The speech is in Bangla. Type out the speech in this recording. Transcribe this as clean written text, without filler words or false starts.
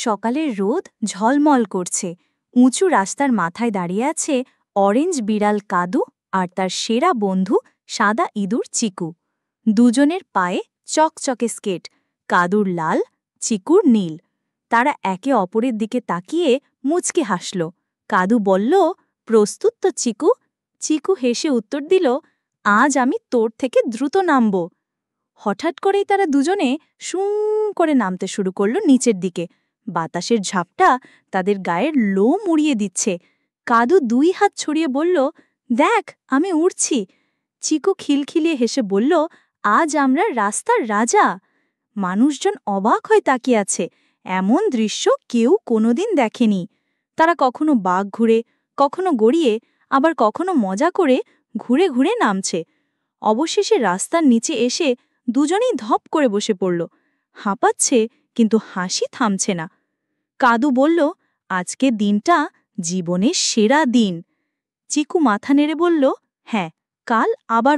সকালের রোদ ঝলমল করছে। উঁচু রাস্তার মাথায় দাঁড়িয়ে আছে অরেঞ্জ বিড়াল কাদু আর তার সেরা বন্ধু সাদা ইঁদুর চিকু। দুজনের পায়ে চকচকে স্কেট, কাদুর লাল, চিকুর নীল। তারা একে অপরের দিকে তাকিয়ে মুচকে হাসল। কাদু বলল, প্রস্তুত তো চিকু? চিকু হেসে উত্তর দিল, আজ আমি তোর থেকে দ্রুত নামব। হঠাৎ করেই তারা দুজনে সুঁ করে নামতে শুরু করল নিচের দিকে। বাতাসের ঝাপটা তাদের গায়ের লোম উড়িয়ে দিচ্ছে। কাদু দুই হাত ছড়িয়ে বলল, দেখ আমি উড়ছি। চিকু খিলখিলিয়ে হেসে বলল, আজ আমরা রাস্তার রাজা। মানুষজন অবাক হয়ে তাকিয়ে আছে। এমন দৃশ্য কেউ কোনোদিন দেখেনি। তারা কখনো বাঘ ঘুরে, কখনো গড়িয়ে, আবার কখনো মজা করে ঘুরে ঘুরে নামছে। অবশেষে রাস্তার নিচে এসে দুজনেই ধপ করে বসে পড়ল। হাঁপাচ্ছে, কিন্তু হাসি থামছে না। কাদু বলল, আজকের দিনটা জীবনের সেরা দিন। চিকু মাথা নেড়ে বলল, হ্যাঁ, কাল আবার